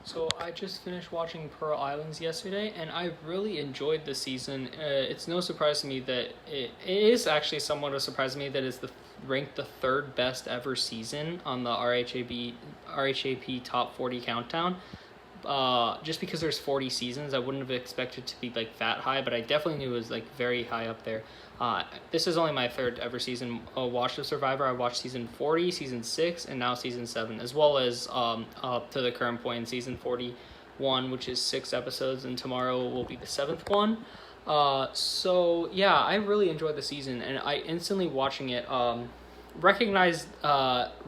So I just finished watching Pearl Islands yesterday, and I really enjoyed the season. It's no surprise to me that it is actually somewhat a surprise to me that it's ranked the third best ever season on the RHAP Top 40 countdown. Just because there's 40 seasons, I wouldn't have expected to be like that high, but I definitely knew it was like very high up there. This is only my third ever season watched of Survivor. I watched season 40, season 6, and now season 7, as well as up to the current point in season 41, which is 6 episodes, and tomorrow will be the 7th one. So yeah, I really enjoyed the season, and I instantly watching it recognized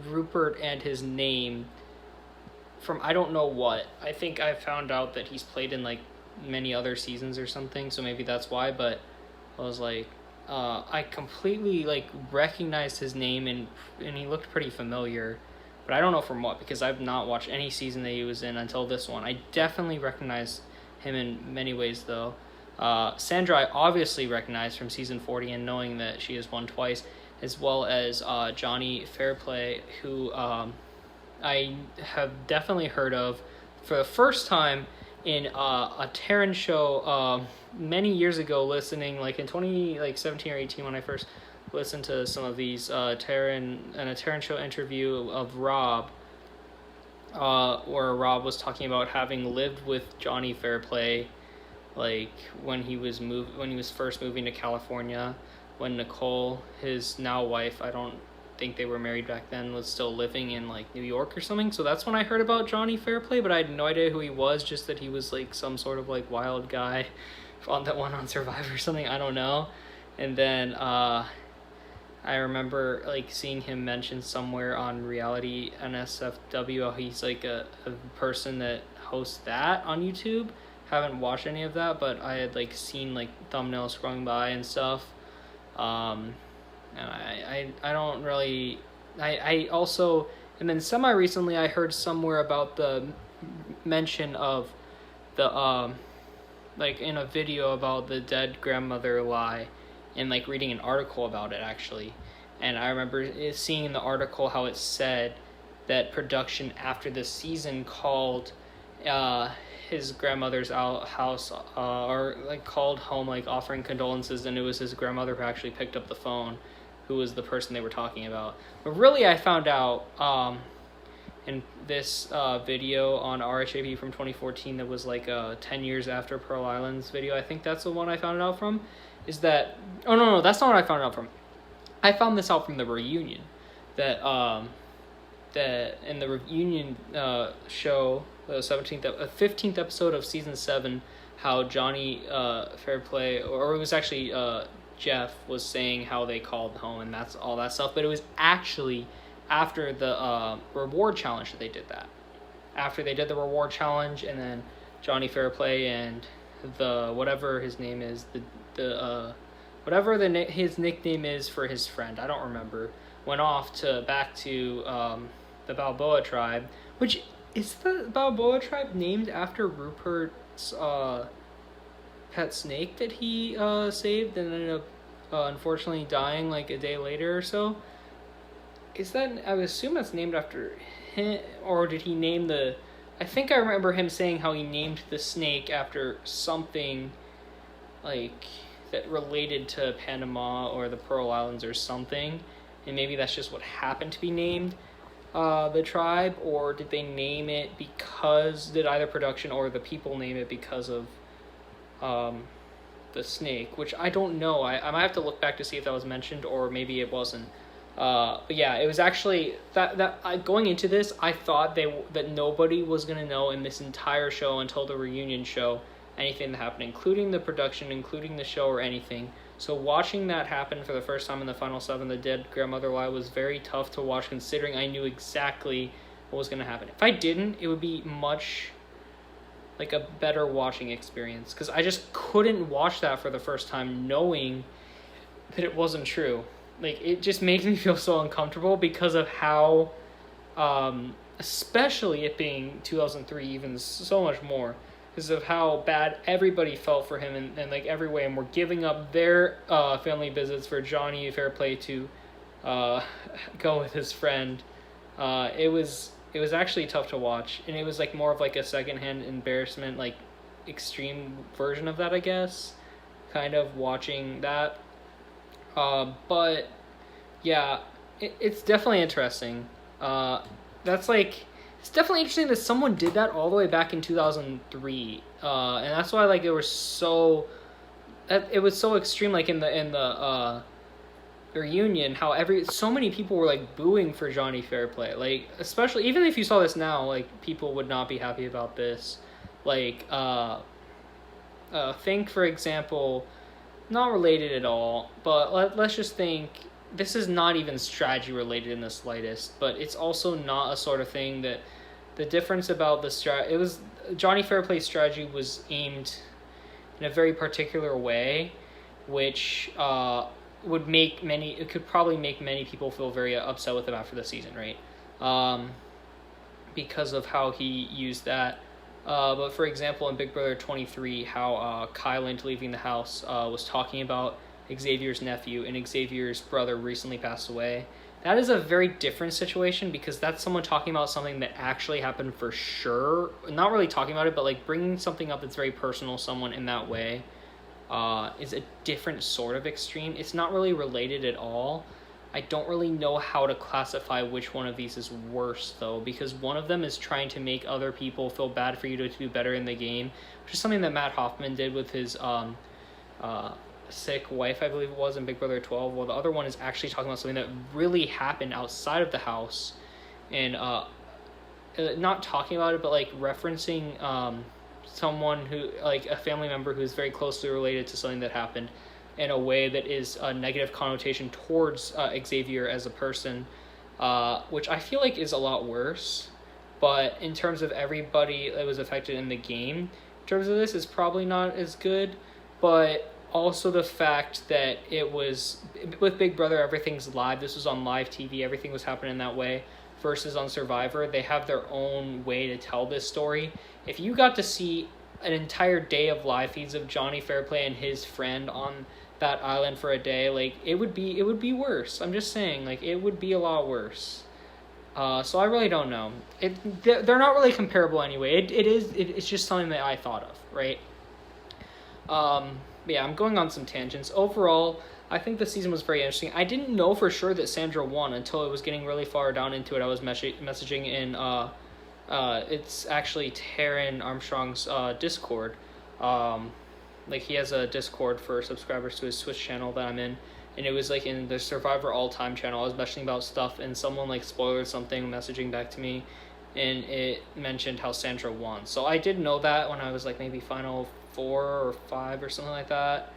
Rupert and his name from I don't know what. I think I found out that he's played in like many other seasons or something, so maybe that's why, but I was like, I completely like recognized his name and he looked pretty familiar, but I don't know from what, because I've not watched any season that he was in until this one. I definitely recognize him in many ways though. Sandra I obviously recognize from season 40 and knowing that she has won twice, as well as Johnny Fairplay, who I have definitely heard of for the first time in a Terran show many years ago, listening like in 2017 or 18 when I first listened to some of these Terran show interview of Rob, where Rob was talking about having lived with Johnny Fairplay, like when he was first moving to California, when Nicole, his now wife, I don't think they were married back then, was still living in like New York or something. So that's when I heard about Johnny Fairplay, but I had no idea who he was, just that he was like some sort of like wild guy on that one on Survivor or something, I don't know. And then I remember like seeing him mentioned somewhere on Reality NSFW how he's like a person that hosts that on YouTube. Haven't watched any of that, but I had like seen like thumbnails scrolling by and stuff. And I don't really, I also, and then semi-recently I heard somewhere about the mention of the, like in a video about the dead grandmother lie, and like reading an article about it actually. And I remember seeing in the article how it said that production after the season called his grandmother's house, or like called home, like offering condolences, and it was his grandmother who actually picked up the phone, who was the person they were talking about. But really I found out in this video on RHAP from 2014 that was like 10 years after Pearl Islands video, I think that's the one I found it out from, is that, oh no, that's not what I found it out from. I found this out from the reunion, that in the reunion show, the 15th episode of season 7, how Johnny Fairplay, or it was actually Jeff, was saying how they called home and that's all that stuff, but it was actually after the reward challenge that they did that. After they did the reward challenge, and then Johnny Fairplay and the whatever his name is, his nickname is for his friend, I don't remember, went off back to the Balboa tribe, which is the Balboa tribe named after Rupert's pet snake that he saved and ended up unfortunately dying like a day later or so. Is that, I would assume that's named after him, or did he name the, I think I remember him saying how he named the snake after something like that related to Panama or the Pearl Islands or something, and maybe that's just what happened to be named the tribe, or did they name it because, did either production or the people name it because of the snake, which I don't know. I might have to look back to see if that was mentioned, or maybe it wasn't. But yeah, it was actually that going into this, I thought that nobody was gonna know in this entire show until the reunion show anything that happened, including the production, including the show, or anything. So watching that happen for the first time in the final 7, the dead grandmother lie, was very tough to watch, considering I knew exactly what was gonna happen. If I didn't, it would be much like a better watching experience, because I just couldn't watch that for the first time knowing that it wasn't true. Like, it just makes me feel so uncomfortable because of how, especially it being 2003, even so much more, because of how bad everybody felt for him in like every way, and were giving up their family visits for Johnny Fairplay to go with his friend. It was It was actually tough to watch, and it was like more of like a secondhand embarrassment, like extreme version of that, I guess. Kind of watching that, but yeah, it's definitely interesting. That's like it's definitely interesting that someone did that all the way back in 2003, and that's why like it was so extreme. Like in the reunion, how so many people were like booing for Johnny Fairplay. Like especially even if you saw this now, like people would not be happy about this. Like think for example, not related at all, but let's just think this is not even strategy related in the slightest, but it's also not a sort of thing that the difference about it was Johnny Fairplay's strategy was aimed in a very particular way, which it could probably make many people feel very upset with him after the season, right? Because of how he used that. But for example, in Big Brother 23, how Kyland leaving the house was talking about Xavier's nephew, and Xavier's brother recently passed away. That is a very different situation because that's someone talking about something that actually happened for sure. Not really talking about it, but like bringing something up that's very personal to someone in that way is a different sort of extreme. It's not really related at all. I don't really know how to classify which one of these is worse, though, because one of them is trying to make other people feel bad for you to do better in the game, which is something that Matt Hoffman did with his sick wife, I believe it was, in Big Brother 12, while the other one is actually talking about something that really happened outside of the house, and not talking about it, but like referencing someone who, like a family member who's very closely related to something that happened in a way that is a negative connotation towards Xavier as a person, which I feel like is a lot worse. But in terms of everybody that was affected in the game, in terms of this, it's probably not as good. But also the fact that it was, with Big Brother, everything's live. This was on live TV. Everything was happening that way. Versus on Survivor, they have their own way to tell this story. If you got to see an entire day of live feeds of Johnny Fairplay and his friend on that island for a day, like it would be worse. I'm just saying, like it would be a lot worse. So I really don't know. They're not really comparable anyway. It's just something that I thought of, right? Yeah, I'm going on some tangents. Overall, I think the season was very interesting. I didn't know for sure that Sandra won until it was getting really far down into it. I was messaging in it's actually Taryn Armstrong's Discord. Like he has a Discord for subscribers to his Twitch channel that I'm in, and it was like in the Survivor All Time channel. I was messaging about stuff, and someone like spoiled something, messaging back to me, and it mentioned how Sandra won. So I did know that when I was like maybe Final 4 or 5 or something like that,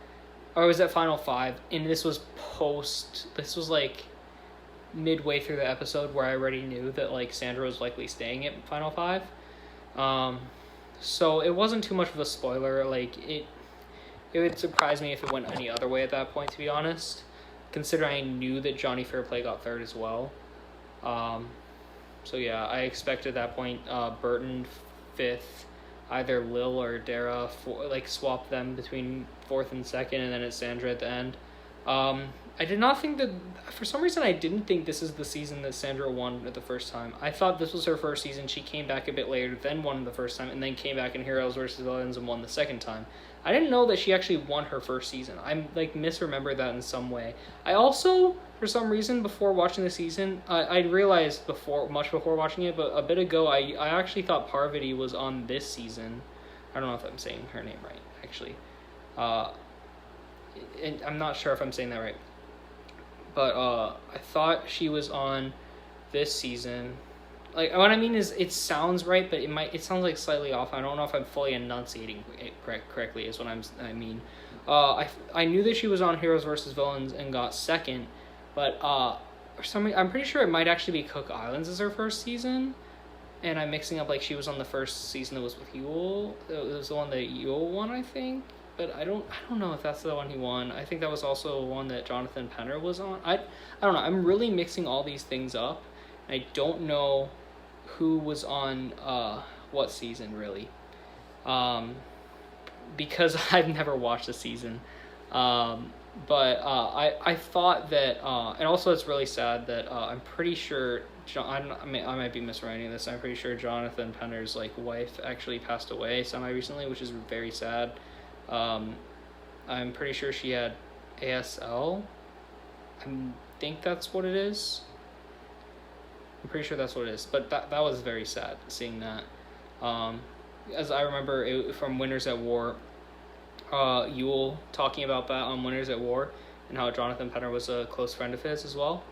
or I was at Final 5, and this was like midway through the episode where I already knew that like Sandra was likely staying at Final 5. So it wasn't too much of a spoiler. Like it would surprise me if it went any other way at that point, to be honest, considering I knew that Johnny Fairplay got third as well. So yeah, I expected at that point Burton fifth, either Lil or Dara swap them between fourth and second, and then it's Sandra at the end. I did not think that, for some reason I didn't think this is the season that Sandra won at the first time. I thought this was her first season. She came back a bit later, then won the first time, and then came back in Heroes vs. Villains and won the second time. I didn't know that she actually won her first season. I misremembered that in some way. I also, for some reason, before watching the season, I realized much before watching it, but a bit ago, I actually thought Parvati was on this season. I don't know if I'm saying her name right, actually. And I'm not sure if I'm saying that right. But I thought she was on this season. Like, what I mean is, it sounds right, but it sounds like slightly off. I don't know if I'm fully enunciating it correctly, is what I mean. I knew that she was on Heroes vs. Villains and got second, but for some reason, I'm pretty sure it might actually be Cook Islands as her first season, and I'm mixing up, like, she was on the first season that was with Yule. It was the one that Yule won, I think. But I don't know if that's the one he won. I think that was also one that Jonathan Penner was on. I don't know. I'm really mixing all these things up. I don't know who was on what season, really. Because I've never watched the season. But I thought that, and also it's really sad that I'm pretty sure I might be miswriting this. I'm pretty sure Jonathan Penner's like wife actually passed away semi recently, which is very sad. I'm pretty sure she had ASL. I think that's what it is. I'm pretty sure that's what it is. But that was very sad seeing that. As I remember from Winners at War, Yule talking about that on Winners at War, and how Jonathan Penner was a close friend of his as well.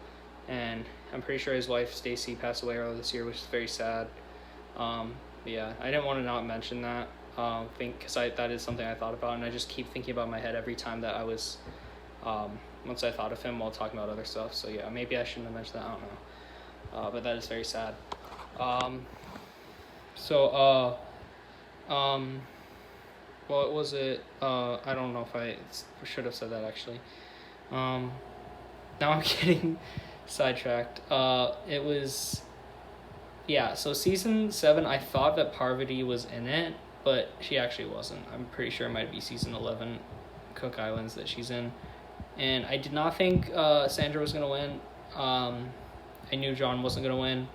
And I'm pretty sure his wife Stacy passed away earlier this year, which is very sad. Yeah, I didn't want to not mention that. Because that is something I thought about, and I just keep thinking about in my head every time that I was, once I thought of him while talking about other stuff. So yeah, maybe I shouldn't have mentioned that. I don't know, but that is very sad. What was it? I don't know if I should have said that actually. Now I'm getting sidetracked. It was, yeah. So season 7, I thought that Parvati was in it, but she actually wasn't. I'm pretty sure it might be season 11, Cook Islands, that she's in. And I did not think Sandra was gonna win. I knew John wasn't gonna win.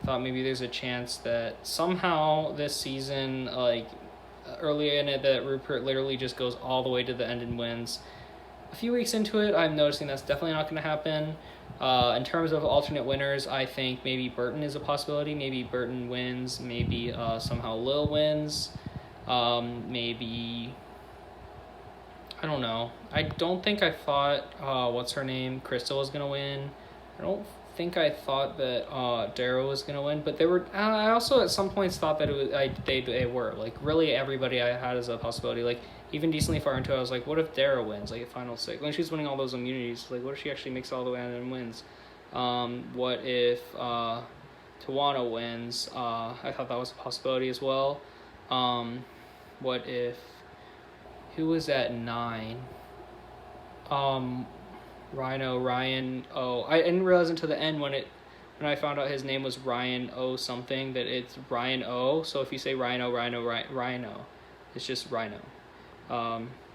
I thought maybe there's a chance that somehow this season, like earlier in it, that Rupert literally just goes all the way to the end and wins. A few weeks into it, I'm noticing that's definitely not going to happen. In terms of alternate winners, I think maybe Burton is a possibility. Maybe Burton wins. Maybe somehow Lil wins. Maybe, I don't know. I don't think I thought, what's her name, Crystal was going to win. I don't think I thought that Darrow was going to win, but they were. I also at some points thought that it was. They were like really everybody I had as a possibility. Like even decently far into it, I was like, what if Darrow wins like a final 6 when she's winning all those immunities? Like what if she actually makes it all the way out and wins? What if Tawana wins? I thought that was a possibility as well. What if, who was at 9? Ryan O. I didn't realize until the end when I found out his name was Ryan O something, that it's Ryan O. So if you say Rhino, it's just Rhino.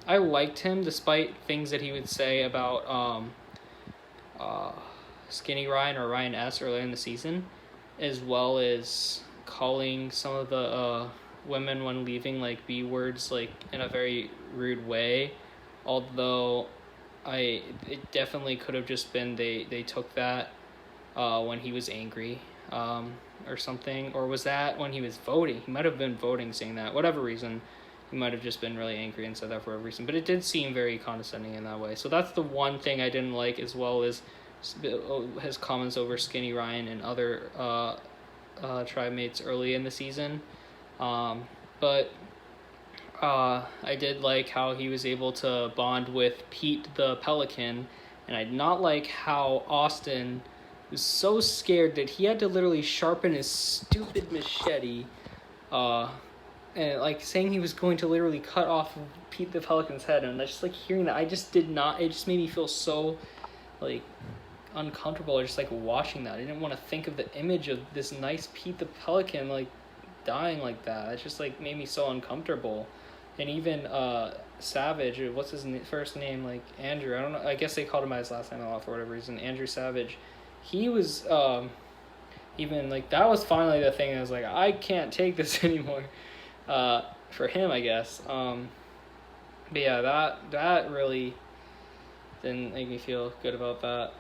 I liked him despite things that he would say about Skinny Ryan or Ryan S earlier in the season, as well as calling some of the women when leaving like B words like in a very rude way, although it definitely could have just been they took that when he was angry or something, or was that when he was voting? He might have been voting saying that. Whatever reason, he might have just been really angry and said that for a reason, but it did seem very condescending in that way. So that's the one thing I didn't like, as well as his comments over Skinny Ryan and other tribe mates early in the season. But I did like how he was able to bond with Pete the Pelican, and I did not like how Austin was so scared that he had to literally sharpen his stupid machete, and like saying he was going to literally cut off Pete the Pelican's head. And I just like hearing that, it just made me feel so like uncomfortable, just like watching that. I didn't want to think of the image of this nice Pete the Pelican like dying like that. It just like made me so uncomfortable. And even Savage, what's his first name, like Andrew, I don't know, I guess they called him by his last name a lot for whatever reason, Andrew Savage, he was even like, that was finally the thing. I was like, I can't take this anymore for him, I guess. But yeah, that really didn't make me feel good about that.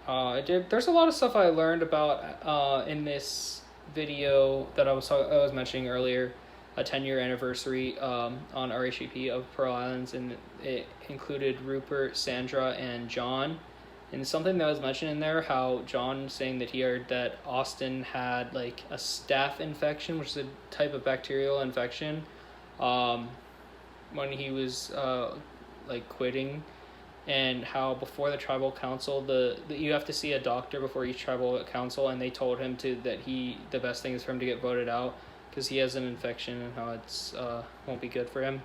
There's a lot of stuff I learned about in this video that I was mentioning earlier, a 10-year anniversary on RHAP of Pearl Islands, and it included Rupert, Sandra, and John. And something that was mentioned in there, how John saying that he heard that Austin had like a staph infection, which is a type of bacterial infection, when he was like quitting, and how before the tribal council, you have to see a doctor before each tribal council, and they told him that the best thing is for him to get voted out because he has an infection and how it's won't be good for him.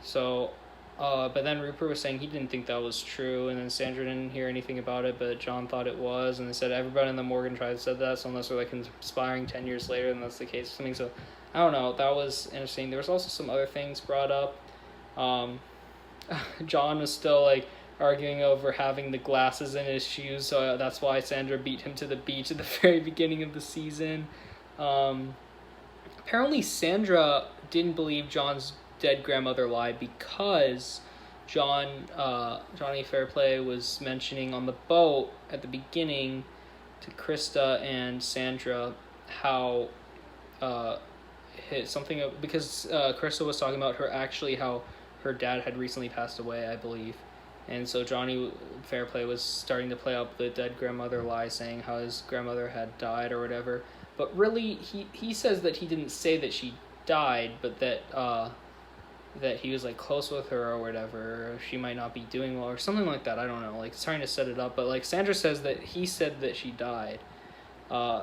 So, but then Rupert was saying he didn't think that was true, and then Sandra didn't hear anything about it, but John thought it was, and they said everybody in the Morgan tribe said that, so unless they're like conspiring 10 years later, then that's the case or something. So I don't know, that was interesting. There was also some other things brought up. John was still like arguing over having the glasses in his shoes, so that's why Sandra beat him to the beach at the very beginning of the season. Apparently Sandra didn't believe John's dead grandmother lie because Johnny Fairplay was mentioning on the boat at the beginning to Krista and Sandra how because Krista was talking about how her dad had recently passed away, I believe. And so Johnny Fairplay was starting to play up the dead grandmother lie, saying how his grandmother had died or whatever. But really, he says that he didn't say that she died, but that he was like close with her or whatever, or she might not be doing well or something like that. I don't know. Like, it's trying to set it up, but like Sandra says that he said that she died.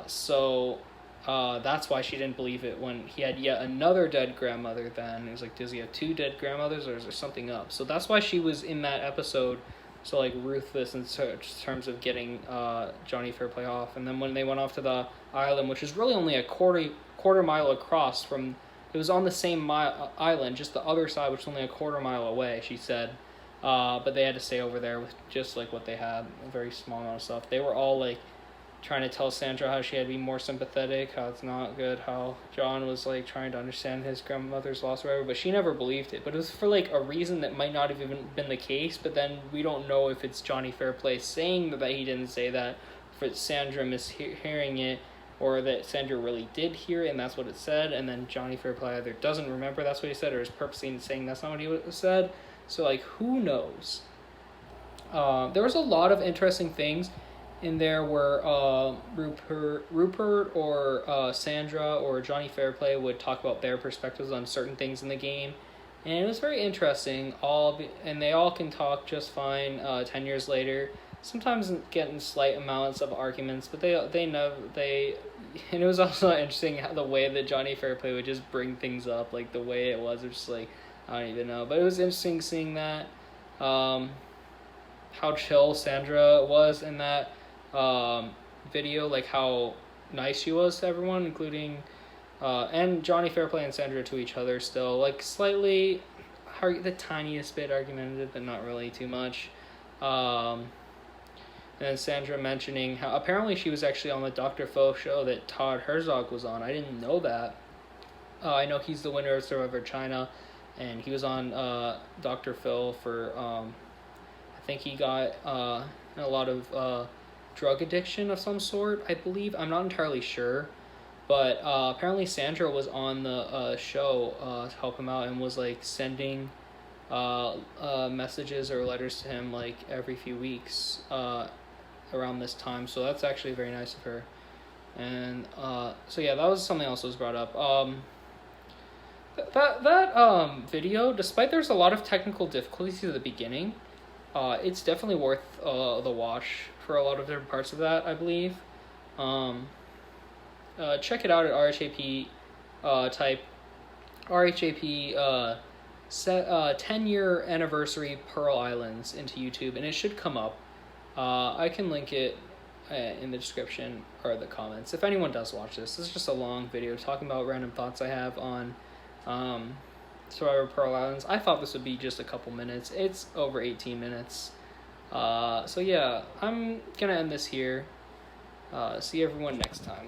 So that's why she didn't believe it when he had yet another dead grandmother. Then it was like, does he have two dead grandmothers, or is there something up? So that's why she was in that episode so like ruthless in terms of getting Johnny Fairplay off. And then when they went off to the island, which is really only a quarter mile across from, it was on the same island, just the other side, which is only a quarter mile away, she said. But they had to stay over there with just like what they had, a very small amount of stuff. They were all like trying to tell Sandra how she had to be more sympathetic, how it's not good, how John was like trying to understand his grandmother's loss or whatever, but she never believed it. But it was for like a reason that might not have even been the case, but then we don't know if it's Johnny Fairplay saying that he didn't say that, if it's Sandra mishearing it, or that Sandra really did hear it and that's what it said, and then Johnny Fairplay either doesn't remember that's what he said or is purposely saying that's not what he said. So like, who knows? There was a lot of interesting things in there where Rupert or Sandra or Johnny Fairplay would talk about their perspectives on certain things in the game, and it was very interesting. And they all can talk just fine 10 years later. Sometimes getting slight amounts of arguments, but they know. And it was also interesting how the way that Johnny Fairplay would just bring things up, like the way it was just like, I don't even know. But it was interesting seeing that, how chill Sandra was in that video, like how nice she was to everyone, including and Johnny Fairplay and Sandra to each other still, like slightly the tiniest bit argumentative, but not really too much. And Sandra mentioning how apparently she was actually on the Dr. Phil show that Todd Herzog was on. I didn't know that. I know he's the winner of Survivor China, and he was on Dr. Phil for I think he got a lot of drug addiction of some sort, I believe. I'm not entirely sure, but apparently Sandra was on the show to help him out and was like sending messages or letters to him like every few weeks around this time. So that's actually very nice of her. And so yeah, that was something else that was brought up. That video, despite there's a lot of technical difficulties at the beginning, it's definitely worth the watch for a lot of different parts of that, I believe. Check it out at RHAP, type RHAP 10-year anniversary Pearl Islands into YouTube, and it should come up. I can link it in the description or the comments if anyone does watch this. This is just a long video talking about random thoughts I have on Survivor Pearl Islands. I thought this would be just a couple minutes. It's over 18 minutes. So yeah, I'm gonna end this here. See everyone next time.